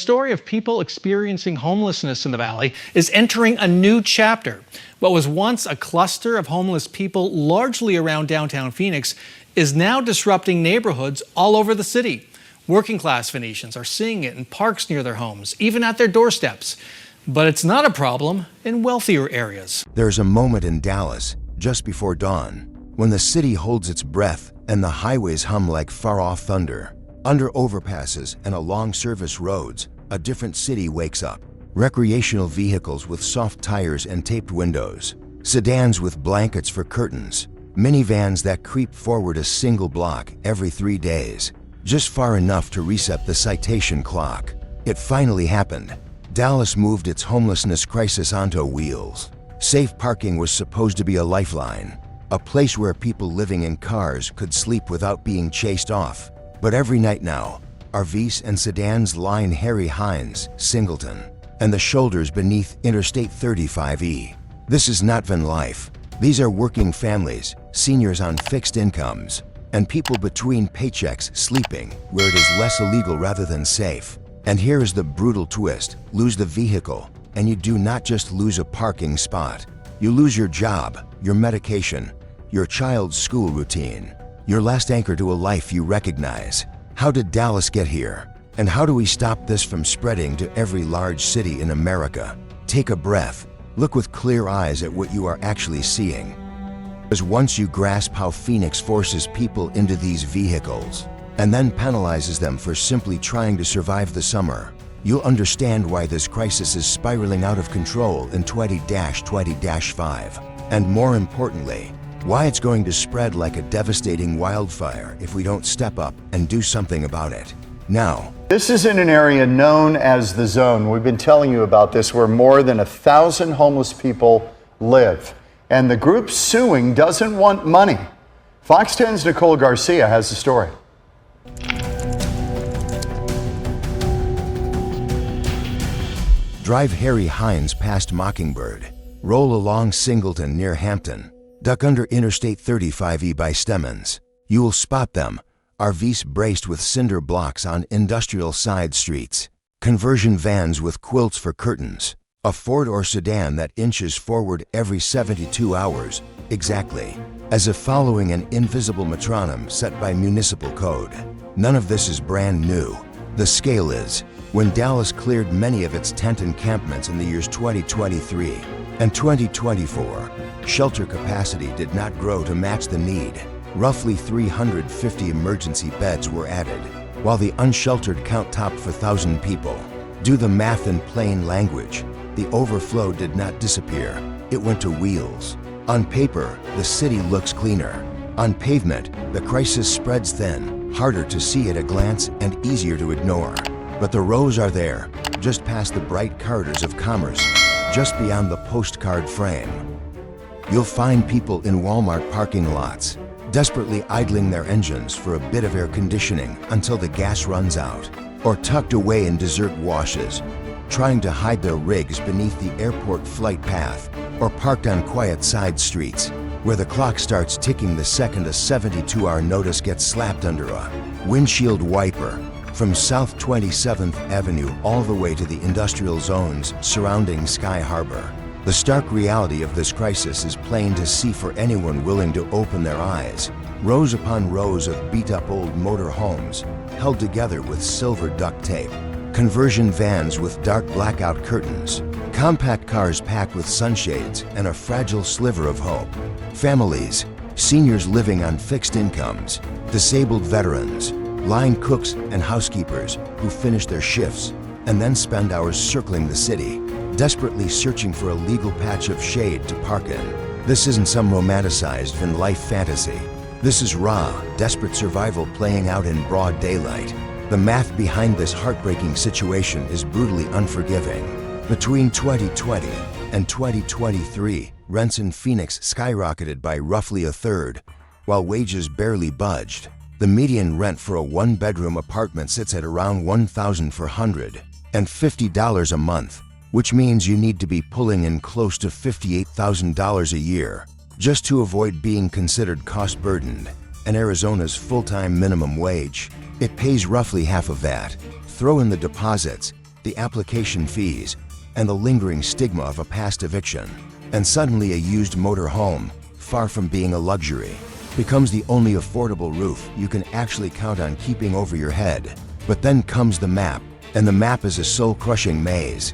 story of people experiencing homelessness in the valley is entering a new chapter. What was once a cluster of homeless people largely around downtown Phoenix is now disrupting neighborhoods all over the city. Working class Phoenicians are seeing it in parks near their homes, even at their doorsteps. But it's not a problem in wealthier areas. There's a moment in Dallas, just before dawn, when the city holds its breath and the highways hum like far-off thunder. Under overpasses and along service roads, a different city wakes up. Recreational vehicles with soft tires and taped windows, sedans with blankets for curtains, minivans that creep forward a single block every 3 days, just far enough to reset the citation clock. It finally happened. Dallas moved its homelessness crisis onto wheels. Safe parking was supposed to be a lifeline, a place where people living in cars could sleep without being chased off. But every night now, RVs and sedans line Harry Hines, Singleton, and the shoulders beneath Interstate 35E. This is not van life. These are working families, seniors on fixed incomes, and people between paychecks sleeping where it is less illegal rather than safe. And here is the brutal twist. Lose the vehicle, and you do not just lose a parking spot. You lose your job, your medication, your child's school routine, your last anchor to a life you recognize. How did Dallas get here? And how do we stop this from spreading to every large city in America? Take a breath. Look with clear eyes at what you are actually seeing. Because once you grasp how Phoenix forces people into these vehicles, and then penalizes them for simply trying to survive the summer, you'll understand why this crisis is spiraling out of control in 2020-5. And more importantly, why it's going to spread like a devastating wildfire if we don't step up and do something about it. Now, this is in an area known as the Zone. We've been telling you about this, where more than 1,000 homeless people live. And the group suing doesn't want money. Fox 10's Nicole Garcia has the story. Drive Harry Hines past Mockingbird, roll along Singleton near Hampton, duck under Interstate 35E by Stemmons. You will spot them, RVs braced with cinder blocks on industrial side streets, conversion vans with quilts for curtains, a Ford or sedan that inches forward every 72 hours, exactly, as if following an invisible metronome set by municipal code. None of this is brand new. The scale is, when Dallas cleared many of its tent encampments in the years 2023 and 2024, shelter capacity did not grow to match the need. Roughly 350 emergency beds were added, while the unsheltered count topped for 1,000 people. Do the math in plain language. The overflow did not disappear. It went to wheels. On paper, the city looks cleaner. On pavement, the crisis spreads thin, harder to see at a glance and easier to ignore. But the rows are there, just past the bright corridors of commerce, just beyond the postcard frame. You'll find people in Walmart parking lots, desperately idling their engines for a bit of air conditioning until the gas runs out, or tucked away in dessert washes, trying to hide their rigs beneath the airport flight path, or parked on quiet side streets, where the clock starts ticking the second a 72-hour notice gets slapped under a windshield wiper. From South 27th Avenue all the way to the industrial zones surrounding Sky Harbor, the stark reality of this crisis is plain to see for anyone willing to open their eyes. Rows upon rows of beat-up old motor homes, held together with silver duct tape, conversion vans with dark blackout curtains, compact cars packed with sunshades and a fragile sliver of hope, families, seniors living on fixed incomes, disabled veterans, line cooks and housekeepers who finish their shifts and then spend hours circling the city, desperately searching for a legal patch of shade to park in. This isn't some romanticized van life fantasy. This is raw, desperate survival playing out in broad daylight. The math behind this heartbreaking situation is brutally unforgiving. Between 2020 and 2023, rents in Phoenix skyrocketed by roughly a third, while wages barely budged. The median rent for a one-bedroom apartment sits at around $1,450 a month, which means you need to be pulling in close to $58,000 a year just to avoid being considered cost-burdened. And Arizona's full-time minimum wage, it pays roughly half of that. Throw in the deposits, the application fees, and the lingering stigma of a past eviction. And suddenly a used motor home, far from being a luxury, becomes the only affordable roof you can actually count on keeping over your head. But then comes the map, and the map is a soul-crushing maze.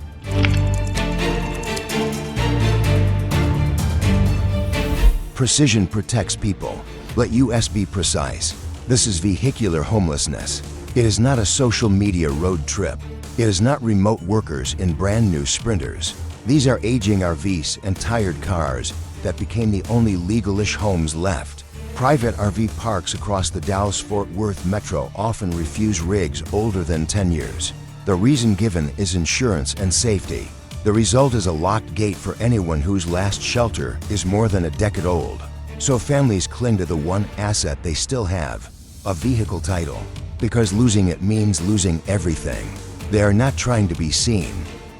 Precision protects people. Let us be precise. This is vehicular homelessness. It is not a social media road trip. It is not remote workers in brand new sprinters. These are aging RVs and tired cars that became the only legalish homes left. Private RV parks across the Dallas-Fort Worth metro often refuse rigs older than 10 years. The reason given is insurance and safety. The result is a locked gate for anyone whose last shelter is more than a decade old. So families cling to the one asset they still have, a vehicle title, because losing it means losing everything. They are not trying to be seen.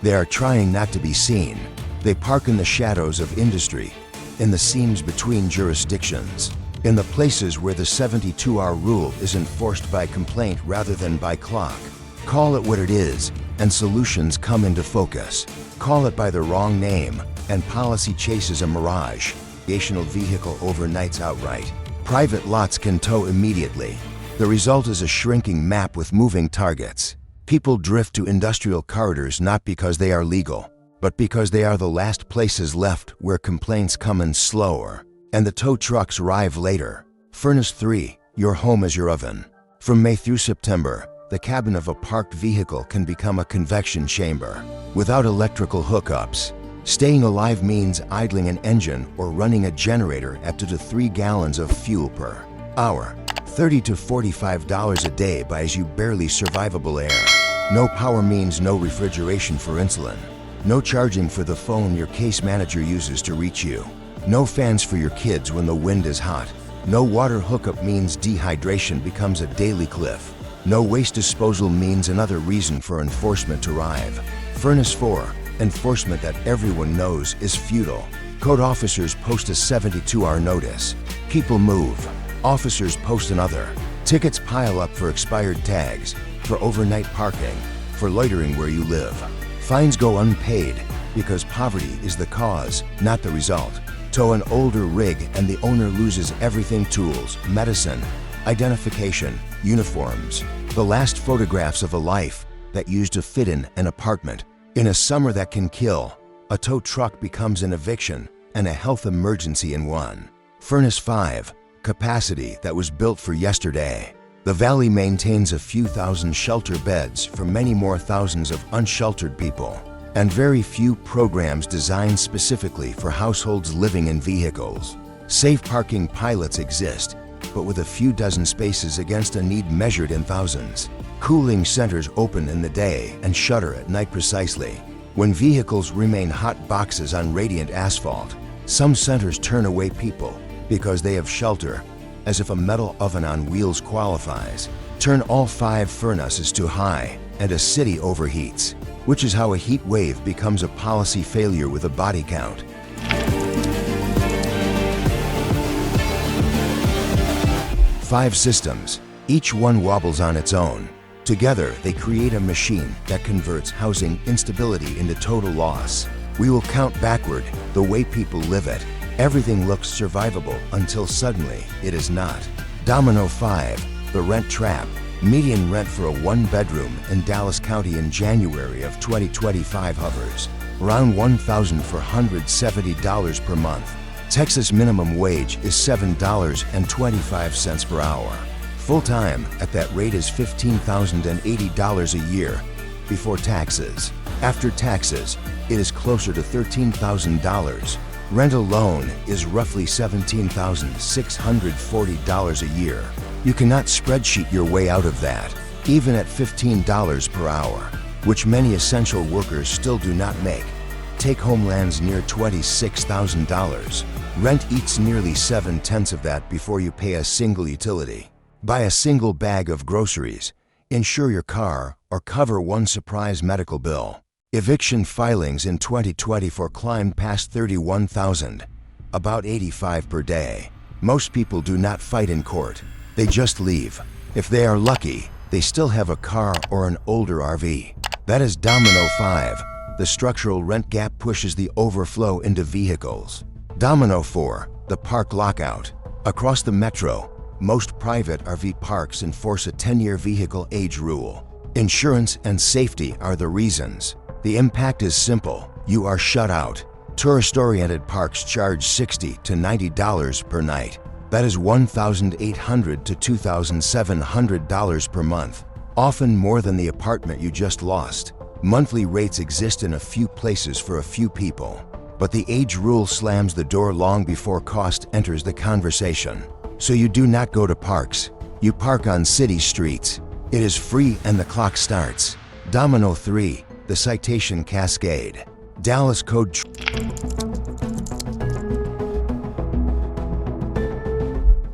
They are trying not to be seen. They park in the shadows of industry, in the seams between jurisdictions, in the places where the 72-hour rule is enforced by complaint rather than by clock. Call it what it is, and solutions come into focus. Call it by the wrong name, and policy chases a mirage. Recreational vehicle overnights outright. Private lots can tow immediately. The result is a shrinking map with moving targets. People drift to industrial corridors not because they are legal, but because they are the last places left where complaints come in slower, and the tow trucks arrive later. Furnace 3, your home is your oven. From May through September, the cabin of a parked vehicle can become a convection chamber. Without electrical hookups, staying alive means idling an engine or running a generator up to 3 gallons of fuel per hour. $30 to $45 a day buys you barely survivable air. No power means no refrigeration for insulin. No charging for the phone your case manager uses to reach you. No fans for your kids when the wind is hot. No water hookup means dehydration becomes a daily cliff. No waste disposal means another reason for enforcement to arrive. Furnace 4, enforcement that everyone knows is futile. Code officers post a 72-hour notice. People move. Officers post another. Tickets pile up for expired tags, for overnight parking, for loitering where you live. Fines go unpaid because poverty is the cause, not the result. Tow an older rig and the owner loses everything: tools, medicine, identification, uniforms, the last photographs of a life that used to fit in an apartment. In a summer that can kill, a tow truck becomes an eviction and a health emergency in one. Furnace 5, capacity that was built for yesterday. The Valley maintains a few thousand shelter beds for many more thousands of unsheltered people, and very few programs designed specifically for households living in vehicles. Safe parking pilots exist, but with a few dozen spaces against a need measured in thousands. Cooling centers open in the day and shutter at night precisely. When vehicles remain hot boxes on radiant asphalt, some centers turn away people because they have shelter, as if a metal oven on wheels qualifies. Turn all 5 furnaces too high, and a city overheats, which is how a heat wave becomes a policy failure with a body count. Five systems, each one wobbles on its own. Together, they create a machine that converts housing instability into total loss. We will count backward, the way people live it. Everything looks survivable until suddenly it is not. Domino 5, the rent trap. Median rent for a 1-bedroom in Dallas County in January of 2025 hovers around $1,470 per month. Texas minimum wage is $7.25 per hour. Full-time at that rate is $15,080 a year before taxes. After taxes, it is closer to $13,000. Rent alone is roughly $17,640 a year. You cannot spreadsheet your way out of that, even at $15 per hour, which many essential workers still do not make. Take-home lands near $26,000. Rent eats nearly 7/10 of that before you pay a single utility. Buy a single bag of groceries, insure your car, or cover one surprise medical bill. Eviction filings in 2024 climbed past 31,000, about 85 per day. Most people do not fight in court. They just leave. If they are lucky, they still have a car or an older RV. That is Domino 5. The structural rent gap pushes the overflow into vehicles. Domino 4. The park lockout. Across the metro, most private RV parks enforce a 10-year vehicle age rule. Insurance and safety are the reasons. The impact is simple. You are shut out. Tourist-oriented parks charge $60 to $90 per night. That is $1,800 to $2,700 per month, often more than the apartment you just lost. Monthly rates exist in a few places for a few people, but the age rule slams the door long before cost enters the conversation. So you do not go to parks. You park on city streets. It is free and the clock starts. Domino 3. The citation cascade. Dallas Code.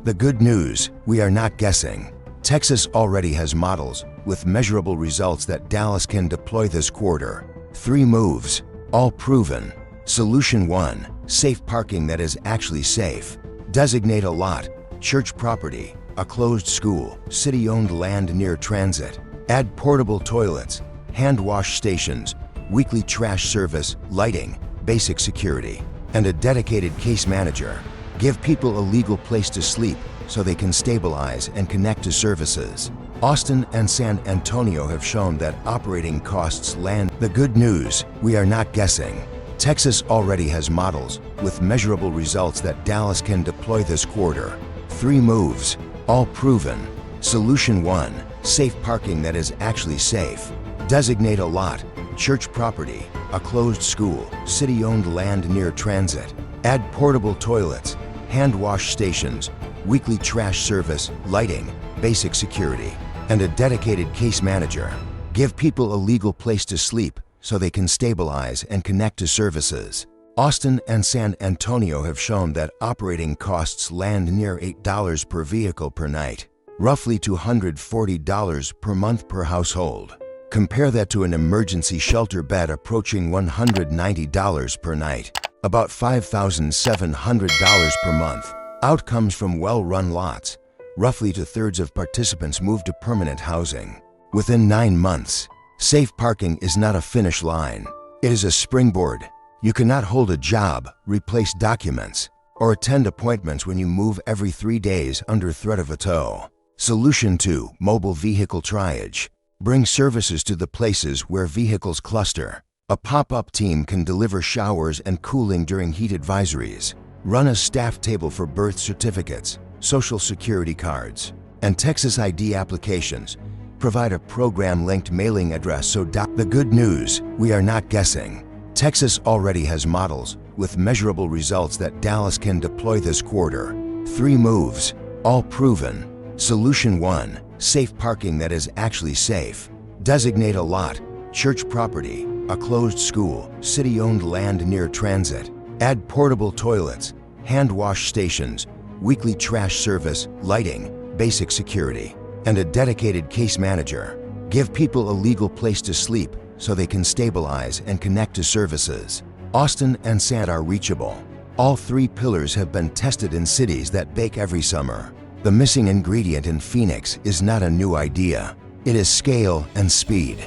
The good news, we are not guessing. Texas already has models with measurable results that Dallas can deploy this quarter. 3 moves, all proven. Solution 1, safe parking that is actually safe. Designate a lot, church property, a closed school, city-owned land near transit. Add portable toilets, hand wash stations, weekly trash service, lighting, basic security, and a dedicated case manager. Give people a legal place to sleep so they can stabilize and connect to services. Austin and San Antonio have shown that operating costs land. The good news, we are not guessing. Texas already has models with measurable results that Dallas can deploy this quarter. 3 moves, all proven. Solution 1, safe parking that is actually safe. Designate a lot, church property, a closed school, city-owned land near transit. Add portable toilets, hand wash stations, weekly trash service, lighting, basic security, and a dedicated case manager. Give people a legal place to sleep so they can stabilize and connect to services. Austin and San Antonio have shown that operating costs land near $8 per vehicle per night, roughly $240 per month per household. Compare that to an emergency shelter bed approaching $190 per night, about $5,700 per month. Outcomes from well-run lots. Roughly 2/3 of participants move to permanent housing within 9 months. Safe parking is not a finish line. It is a springboard. You cannot hold a job, replace documents, or attend appointments when you move every 3 days under threat of a tow. Solution 2, mobile vehicle triage. Bring services to the places where vehicles cluster. A pop-up team can deliver showers and cooling during heat advisories. Run a staff table for birth certificates, social security cards, and Texas ID applications. Provide a program-linked mailing address so The good news, we are not guessing. Texas already has models with measurable results that Dallas can deploy this quarter. 3 moves, all proven. Solution 1, safe parking that is actually safe. Designate a lot, church property, a closed school, city-owned land near transit. Add portable toilets, hand wash stations, weekly trash service, lighting, basic security, and a dedicated case manager. Give people a legal place to sleep so they can stabilize and connect to services. Austin and San are reachable. All 3 pillars have been tested in cities that bake every summer. The missing ingredient in Phoenix is not a new idea. It is scale and speed.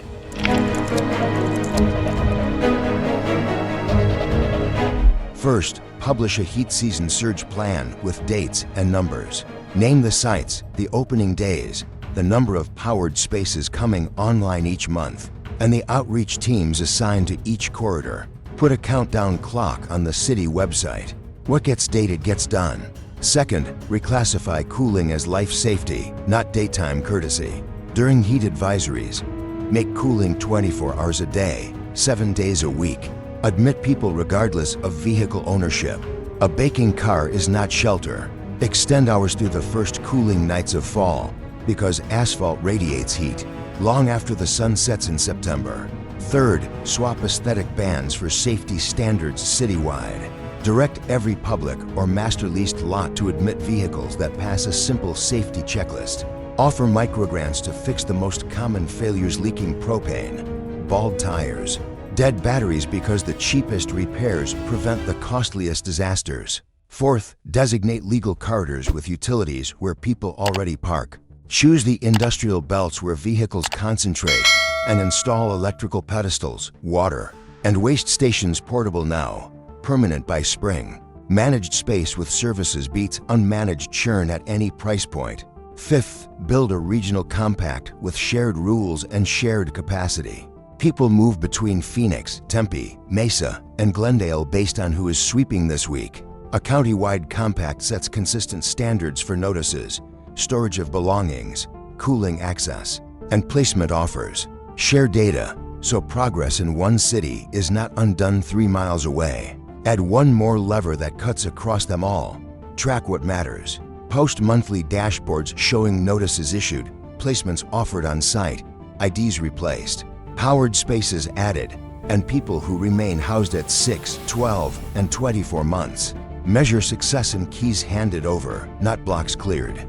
First, publish a heat season surge plan with dates and numbers. Name the sites, the opening days, the number of powered spaces coming online each month, and the outreach teams assigned to each corridor. Put a countdown clock on the city website. What gets dated gets done. Second, reclassify cooling as life safety, not daytime courtesy. During heat advisories, make cooling 24 hours a day, 7 days a week. Admit people regardless of vehicle ownership. A baking car is not shelter. Extend hours through the first cooling nights of fall because asphalt radiates heat long after the sun sets in September. Third, swap aesthetic bands for safety standards citywide. Direct every public or master leased lot to admit vehicles that pass a simple safety checklist. Offer microgrants to fix the most common failures: leaking propane, bald tires, dead batteries, because the cheapest repairs prevent the costliest disasters. Fourth, designate legal corridors with utilities where people already park. Choose the industrial belts where vehicles concentrate and install electrical pedestals, water, and waste stations portable now, permanent by spring. Managed space with services beats unmanaged churn at any price point. Fifth, build a regional compact with shared rules and shared capacity. People move between Phoenix, Tempe, Mesa, and Glendale based on who is sweeping this week. A county-wide compact sets consistent standards for notices, storage of belongings, cooling access, and placement offers. Share data, so progress in one city is not undone 3 miles away. Add one more lever that cuts across them all. Track what matters. Post monthly dashboards showing notices issued, placements offered on site, IDs replaced, powered spaces added, and people who remain housed at 6, 12, and 24 months. Measure success in keys handed over, not blocks cleared.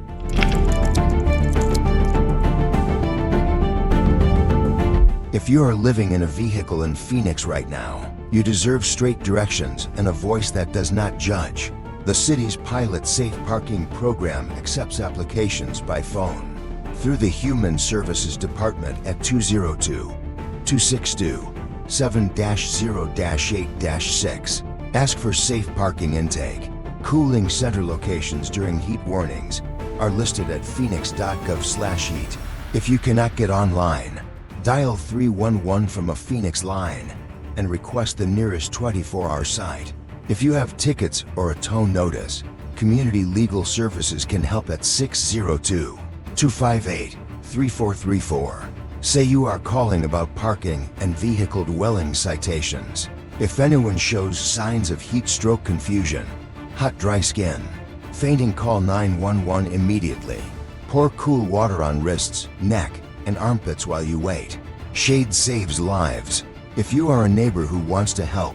If you are living in a vehicle in Phoenix right now, you deserve straight directions and a voice that does not judge. The city's pilot safe parking program accepts applications by phone through the Human Services Department at 202-262-7-0-8-6. Ask for safe parking intake. Cooling center locations during heat warnings are listed at phoenix.gov/heat. If you cannot get online, dial 311 from a Phoenix line and request the nearest 24-hour site. If you have tickets or a tow notice, Community Legal Services can help at 602-258-3434. Say you are calling about parking and vehicle dwelling citations. If anyone shows signs of heat stroke confusion, hot dry skin, fainting, call 911 immediately. Pour cool water on wrists, neck, and armpits while you wait. Shade saves lives. If you are a neighbor who wants to help,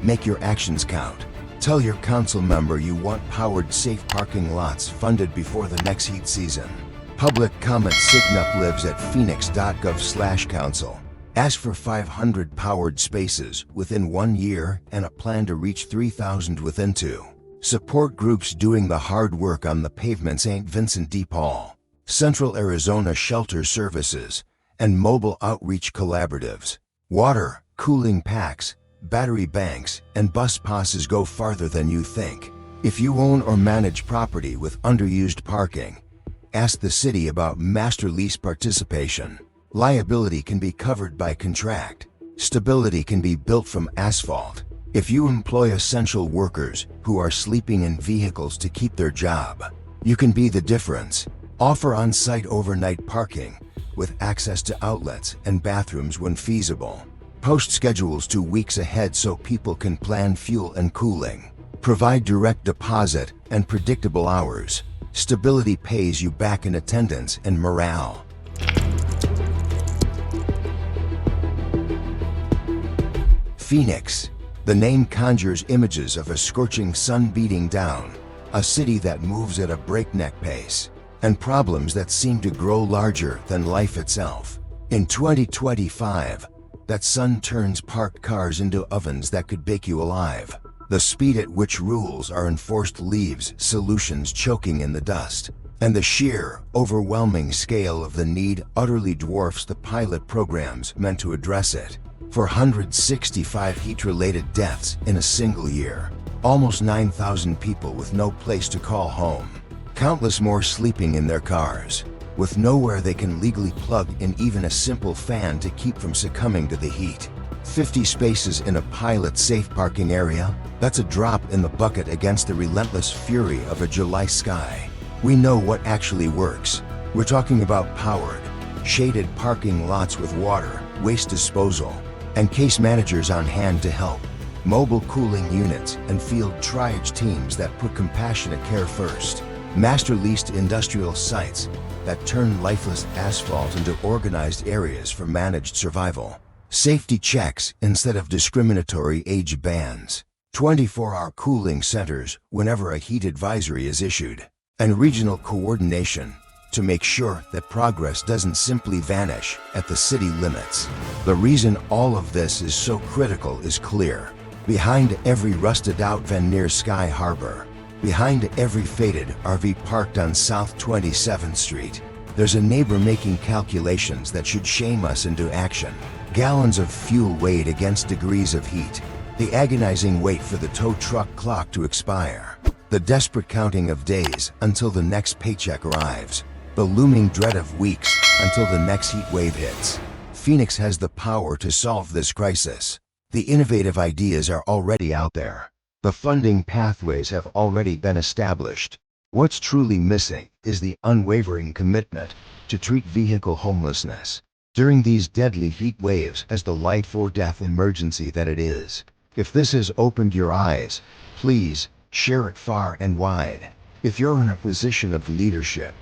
make your actions count. Tell your council member you want powered safe parking lots funded before the next heat season. Public comment. Signup lives at phoenix.gov/council. Ask for 500 powered spaces within 1 year and a plan to reach 3,000 within 2. Support groups doing the hard work on the pavement: St. Vincent de Paul, Central Arizona Shelter Services, and mobile outreach collaboratives. Water, cooling packs, battery banks, and bus passes go farther than you think. If you own or manage property with underused parking, ask the city about master lease participation. Liability can be covered by contract. Stability can be built from asphalt. If you employ essential workers who are sleeping in vehicles to keep their job, you can be the difference. Offer on-site overnight parking with access to outlets and bathrooms when feasible. Post schedules 2 weeks ahead so people can plan fuel and cooling. Provide direct deposit and predictable hours. Stability pays you back in attendance and morale. Phoenix. The name conjures images of a scorching sun beating down, a city that moves at a breakneck pace, and problems that seem to grow larger than life itself. In 2025, that sun turns parked cars into ovens that could bake you alive. The speed at which rules are enforced leaves solutions choking in the dust, and the sheer, overwhelming scale of the need utterly dwarfs the pilot programs meant to address it. 465 heat-related deaths in a single year, almost 9,000 people with no place to call home, countless more sleeping in their cars, with nowhere they can legally plug in even a simple fan to keep from succumbing to the heat. 50 spaces in a pilot-safe parking area? That's a drop in the bucket against the relentless fury of a July sky. We know what actually works. We're talking about powered, shaded parking lots with water, waste disposal, and case managers on hand to help. Mobile cooling units and field triage teams that put compassionate care first. Master leased industrial sites that turn lifeless asphalt into organized areas for managed survival. Safety checks instead of discriminatory age bans. 24-hour cooling centers whenever a heat advisory is issued. And regional coordination to make sure that progress doesn't simply vanish at the city limits. The reason all of this is so critical is clear. Behind every rusted-out van near Sky Harbor, behind every faded RV parked on South 27th Street, There's a neighbor making calculations that should shame us into action. Gallons of fuel weighed against degrees of heat. The agonizing wait for the tow truck clock to expire. The desperate counting of days until the next paycheck arrives. The looming dread of weeks until the next heat wave hits. Phoenix has the power to solve this crisis. The innovative ideas are already out there. The funding pathways have already been established. What's truly missing is the unwavering commitment to treat vehicle homelessness during these deadly heat waves as the life or death emergency that it is. If this has opened your eyes, please share it far and wide. If you're in a position of leadership,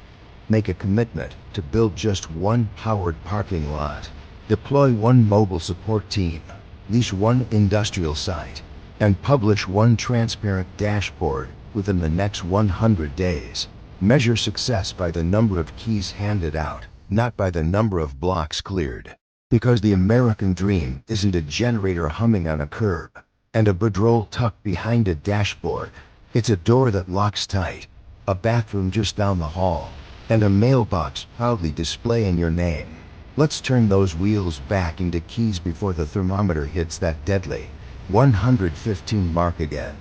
make a commitment to build just one powered parking lot, deploy one mobile support team, lease one industrial site, and publish one transparent dashboard within the next 100 days. Measure success by the number of keys handed out, not by the number of blocks cleared. Because the American dream isn't a generator humming on a curb and a bedroll tucked behind a dashboard. It's a door that locks tight, a bathroom just down the hall, and a mailbox proudly displaying your name. Let's turn those wheels back into keys before the thermometer hits that deadly 115 mark again.